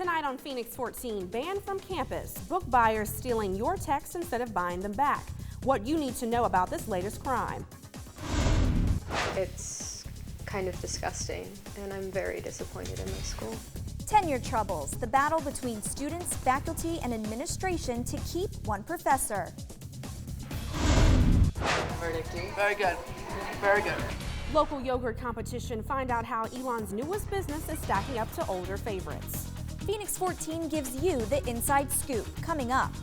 Tonight on Phoenix 14, banned from campus, book buyers stealing your texts instead of buying them back. What you need to know about this latest crime. It's kind of disgusting, and I'm very disappointed in my school. Tenure troubles, the battle between students, faculty, and administration to keep one professor. Predicting. Very good. Very good. Local yogurt competition, find out how Elon's newest business is stacking up to older favorites. Phoenix 14 gives you the inside scoop, coming up.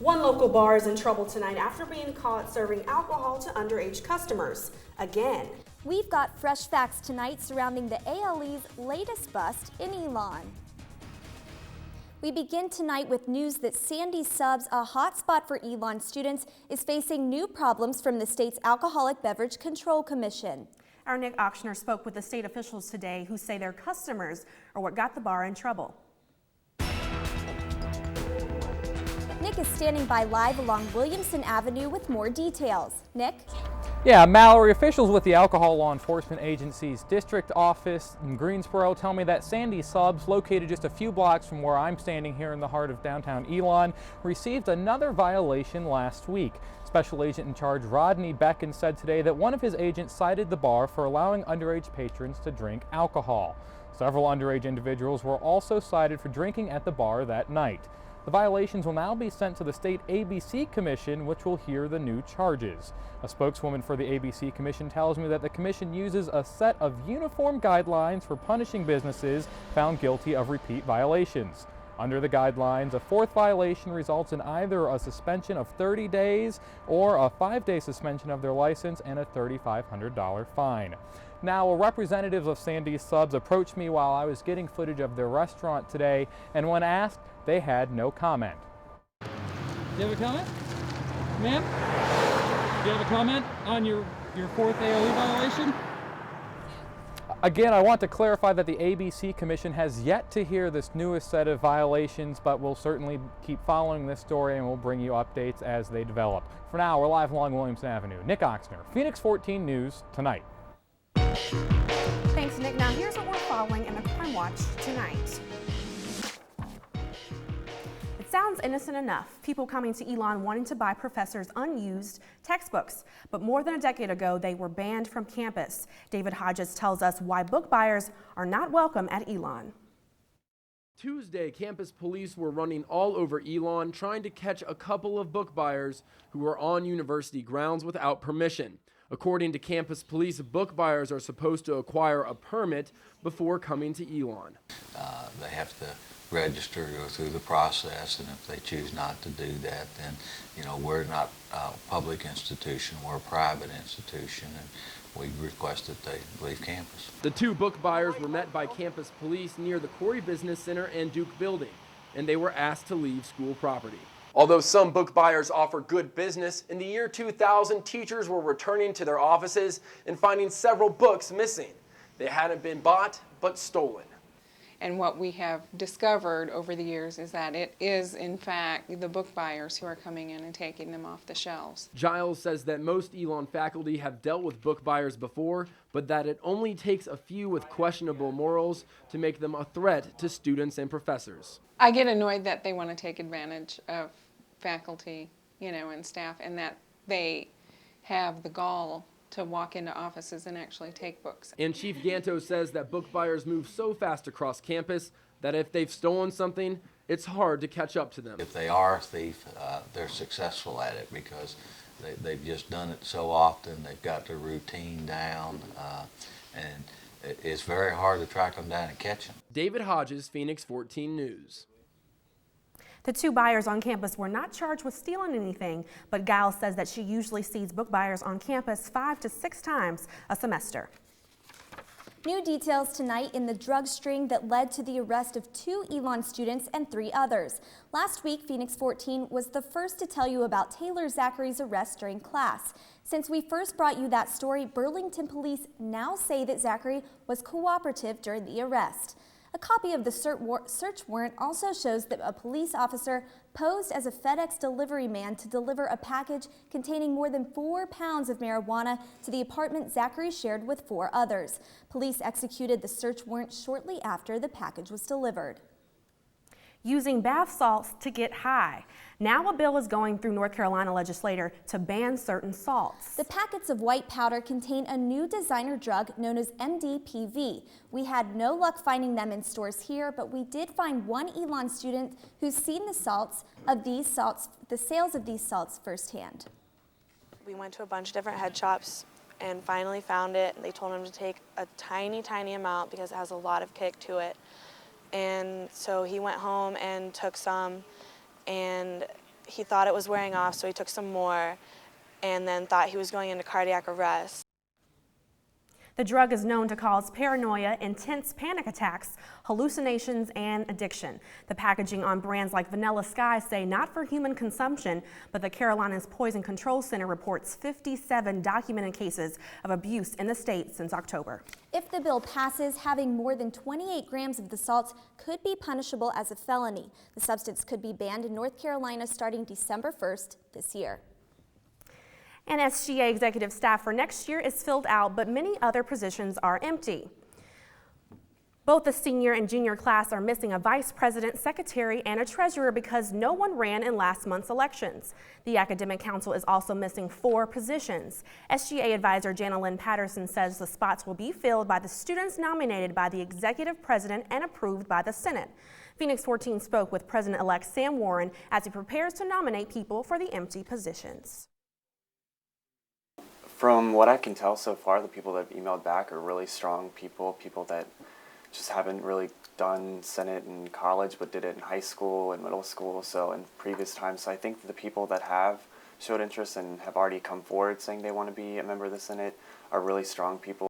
One local bar is in trouble tonight after being caught serving alcohol to underage customers. Again. We've got fresh facts tonight surrounding the ALE's latest bust in Elon. We begin tonight with news that Sandy Subs, a hotspot for Elon students, is facing new problems from the state's Alcoholic Beverage Control Commission. Our Nick Ochsner spoke with the state officials today who say their customers are what got the bar in trouble. Nick is standing by live along Williamson Avenue with more details. Nick? Yeah, Mallory, officials with the Alcohol Law Enforcement Agency's district office in Greensboro tell me that Sandy Subs, located just a few blocks from where I'm standing here in the heart of downtown Elon, received another violation last week. Special Agent in Charge Rodney Beckon said today that one of his agents cited the bar for allowing underage patrons to drink alcohol. Several underage individuals were also cited for drinking at the bar that night. The violations will now be sent to the state ABC Commission, which will hear the new charges. A spokeswoman for the ABC Commission tells me that the commission uses a set of uniform guidelines for punishing businesses found guilty of repeat violations. Under the guidelines, a fourth violation results in either a suspension of 30 days or a 5-day suspension of their license and a $3,500 fine. Now, representatives of Sandy's Subs approached me while I was getting footage of their restaurant today, and when asked, they had no comment. Do you have a comment? Ma'am? Do you have a comment on your fourth ALE violation? Again, I want to clarify that the ABC Commission has yet to hear this newest set of violations, but we'll certainly keep following this story and we'll bring you updates as they develop. For now, we're live along Williamson Avenue. Nick Ochsner, Phoenix 14 News Tonight. Thanks, Nick. Now here's what we're following in the Crime Watch tonight. It sounds innocent enough, people coming to Elon wanting to buy professors' unused textbooks. But more than a decade ago, they were banned from campus. David Hodges tells us why book buyers are not welcome at Elon. Tuesday, campus police were running all over Elon trying to catch a couple of book buyers who were on university grounds without permission. According to campus police, book buyers are supposed to acquire a permit before coming to Elon. They have to register, go through the process, and if they choose not to do that, then, you know, we're not a public institution, we're a private institution, and we request that they leave campus. The two book buyers were met by campus police near the Corey Business Center and Duke Building, and they were asked to leave school property. Although some book buyers offer good business, in the year 2000, teachers were returning to their offices and finding several books missing. They hadn't been bought, but stolen. And what we have discovered over the years is that it is, in fact, the book buyers who are coming in and taking them off the shelves. Giles says that most Elon faculty have dealt with book buyers before, but that it only takes a few with questionable morals to make them a threat to students and professors. I get annoyed that they want to take advantage of faculty, you know, and staff, and that they have the gall to walk into offices and actually take books. And Chief Ganto says that book buyers move so fast across campus that if they've stolen something, it's hard to catch up to them. If they are a thief, they're successful at it because they've just done it so often, they've got their routine down, and it's very hard to track them down and catch them. David Hodges, Phoenix 14 News. The two buyers on campus were not charged with stealing anything, but Giles says that she usually sees book buyers on campus 5 to 6 times a semester. New details tonight in the drug string that led to the arrest of 2 Elon students and 3 others. Last week, Phoenix 14 was the first to tell you about Taylor Zachary's arrest during class. Since we first brought you that story, Burlington police now say that Zachary was cooperative during the arrest. A copy of the search warrant also shows that a police officer posed as a FedEx delivery man to deliver a package containing more than 4 pounds of marijuana to the apartment Zachary shared with 4 others. Police executed the search warrant shortly after the package was delivered. Using bath salts to get high. Now a bill is going through North Carolina legislature to ban certain salts. The packets of white powder contain a new designer drug known as MDPV. We had no luck finding them in stores here, but we did find one Elon student who's seen the sales of these salts firsthand. We went to a bunch of different head shops and finally found it. They told him to take a tiny, tiny amount because it has a lot of kick to it. And so he went home and took some, and he thought it was wearing off, so he took some more, and then thought he was going into cardiac arrest. The drug is known to cause paranoia, intense panic attacks, hallucinations, and addiction. The packaging on brands like Vanilla Sky say not for human consumption, but the Carolinas Poison Control Center reports 57 documented cases of abuse in the state since October. If the bill passes, having more than 28 grams of the salts could be punishable as a felony. The substance could be banned in North Carolina starting December 1st this year. And SGA executive staff for next year is filled out, but many other positions are empty. Both the senior and junior class are missing a vice president, secretary, and a treasurer because no one ran in last month's elections. The academic council is also missing 4 positions. SGA advisor Jana Lynn Patterson says the spots will be filled by the students nominated by the executive president and approved by the Senate. Phoenix 14 spoke with President-elect Sam Warren as he prepares to nominate people for the empty positions. From what I can tell so far, the people that have emailed back are really strong people that just haven't really done Senate in college but did it in high school and middle school, so in previous times. So I think the people that have showed interest and have already come forward saying they want to be a member of the Senate are really strong people.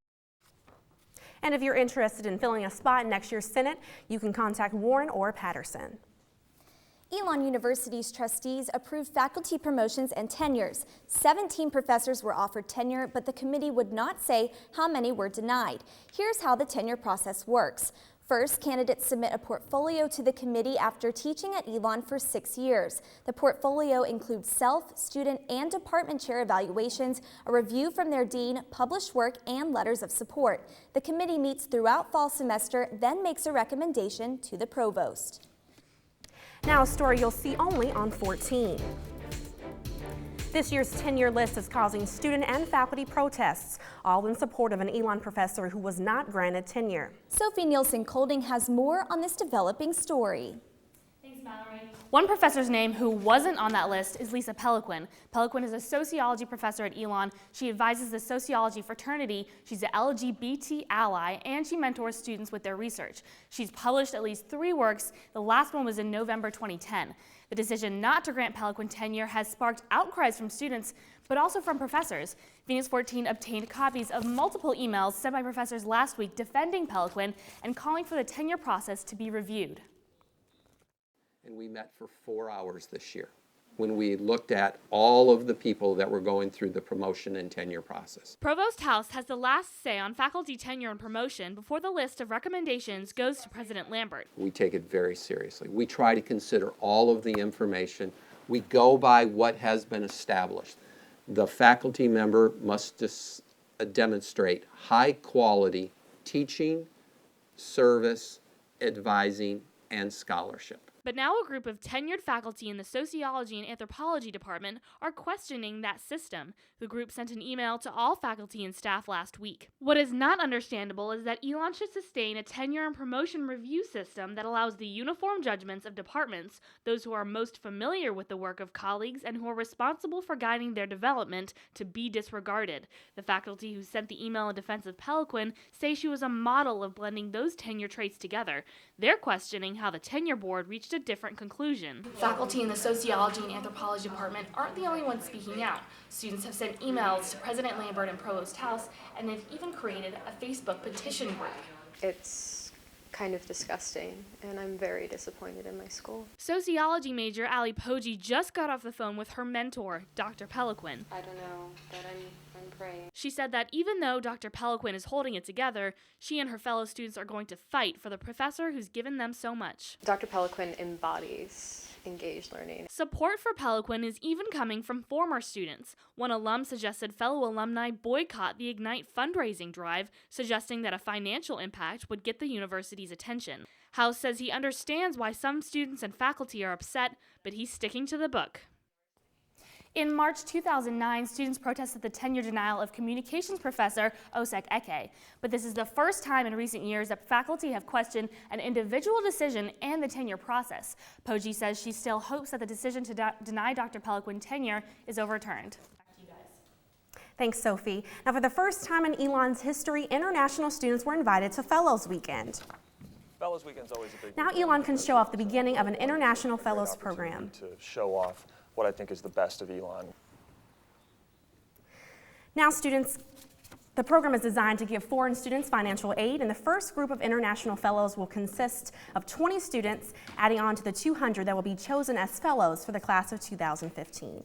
And if you're interested in filling a spot in next year's Senate, you can contact Warren or Patterson. Elon University's trustees approved faculty promotions and tenures. 17 professors were offered tenure, but the committee would not say how many were denied. Here's how the tenure process works. First, candidates submit a portfolio to the committee after teaching at Elon for 6 years. The portfolio includes self, student, and department chair evaluations, a review from their dean, published work, and letters of support. The committee meets throughout fall semester, then makes a recommendation to the provost. Now a story you'll see only on 14. This year's tenure list is causing student and faculty protests, all in support of an Elon professor who was not granted tenure. Sophie Nielsen-Colding has more on this developing story. Thanks, Mallory. One professor's name who wasn't on that list is Lisa Peliquin. Peliquin is a sociology professor at Elon. She advises the sociology fraternity, she's an LGBT ally, and she mentors students with their research. She's published at least 3 works. The last one was in November 2010. The decision not to grant Peliquin tenure has sparked outcries from students, but also from professors. Phoenix 14 obtained copies of multiple emails sent by professors last week defending Peliquin and calling for the tenure process to be reviewed. And we met for 4 hours this year when we looked at all of the people that were going through the promotion and tenure process. Provost House has the last say on faculty tenure and promotion before the list of recommendations goes to President Lambert. We take it very seriously. We try to consider all of the information. We go by what has been established. The faculty member must demonstrate high quality teaching, service, advising, and scholarship. But now a group of tenured faculty in the sociology and anthropology department are questioning that system. The group sent an email to all faculty and staff last week. What is not understandable is that Elon should sustain a tenure and promotion review system that allows the uniform judgments of departments, those who are most familiar with the work of colleagues and who are responsible for guiding their development, to be disregarded. The faculty who sent the email in defense of Peliquin say she was a model of blending those tenure traits together. They're questioning how the tenure board reached a different conclusion. Faculty in the sociology and anthropology department aren't the only ones speaking out. Students have sent emails to President Lambert and Provost House, and they've even created a Facebook petition group. It's kind of disgusting, and I'm very disappointed in my school. Sociology major Ali Poggi just got off the phone with her mentor, Dr. Pelequin. I don't know, but I'm praying. She said that even though Dr. Pelequin is holding it together, she and her fellow students are going to fight for the professor who's given them so much. Dr. Pelequin embodies engaged learning. Support for Pelequin is even coming from former students. One alum suggested fellow alumni boycott the Ignite fundraising drive, suggesting that a financial impact would get the university's attention. House says he understands why some students and faculty are upset, but he's sticking to the book. In March 2009, students protested the tenure denial of communications professor Osek Eke. But this is the first time in recent years that faculty have questioned an individual decision and the tenure process. Poggi says she still hopes that the decision to deny Dr. Pelequin tenure is overturned. Back to you guys. Thanks, Sophie. Now, for the first time in Elon's history, international students were invited to Fellows Weekend. Fellows Weekend's always a big Now Elon can show off the beginning of an international Fellows program. To show off what I think is the best of Elon. Now students, the program is designed to give foreign students financial aid, and the first group of international fellows will consist of 20 students, adding on to the 200 that will be chosen as fellows for the class of 2015.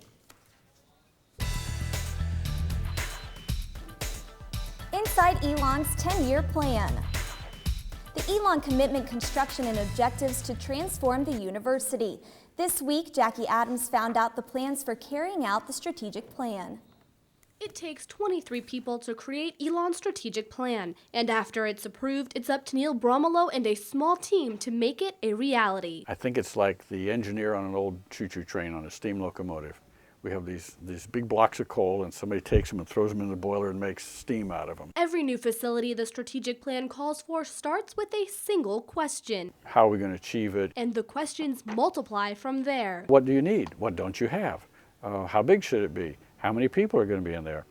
Inside Elon's 10-year plan. The Elon Commitment, Construction, and Objectives to Transform the University. This week, Jackie Adams found out the plans for carrying out the strategic plan. It takes 23 people to create Elon's strategic plan, and after it's approved, it's up to Neil Bromelo and a small team to make it a reality. I think it's like the engineer on an old choo-choo train on a steam locomotive. We have these big blocks of coal, and somebody takes them and throws them in the boiler and makes steam out of them. Every new facility the strategic plan calls for starts with a single question. How are we going to achieve it? And the questions multiply from there. What do you need? What don't you have? How big should it be? How many people are going to be in there?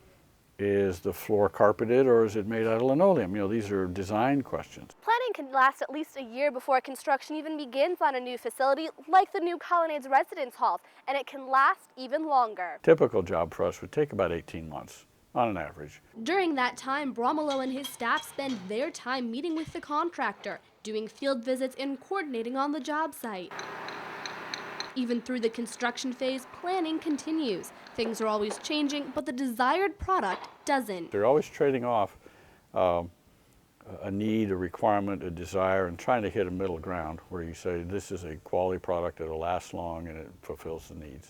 Is the floor carpeted or is it made out of linoleum? You know, these are design questions. Planning can last at least a year before construction even begins on a new facility like the new Colonnades residence halls, and it can last even longer. Typical job for us would take about 18 months on an average. During that time, Bromelo and his staff spend their time meeting with the contractor, doing field visits and coordinating on the job site. Even through the construction phase, planning continues. Things are always changing, but the desired product doesn't. They're always trading off a need, a requirement, a desire, and trying to hit a middle ground where you say this is a quality product that'll last long and it fulfills the needs.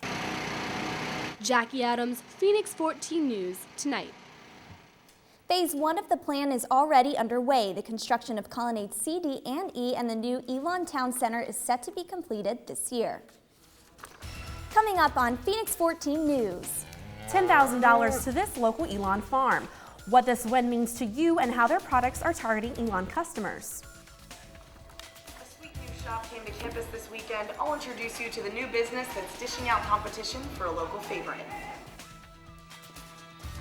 Jackie Adams, Phoenix 14 News, tonight. Phase 1 of the plan is already underway. The construction of Colonnades C, D, and E and the new Elon Town Center is set to be completed this year. Coming up on Phoenix 14 News. $10,000 to this local Elon farm. What this win means to you and how their products are targeting Elon customers. A sweet new shop came to campus this weekend. I'll introduce you to the new business that's dishing out competition for a local favorite.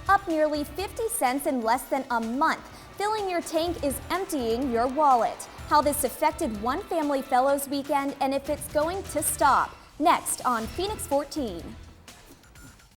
Up nearly 50 cents in less than a month. Filling your tank is emptying your wallet. How this affected one family Fellows Weekend and if it's going to stop. Next on Phoenix 14.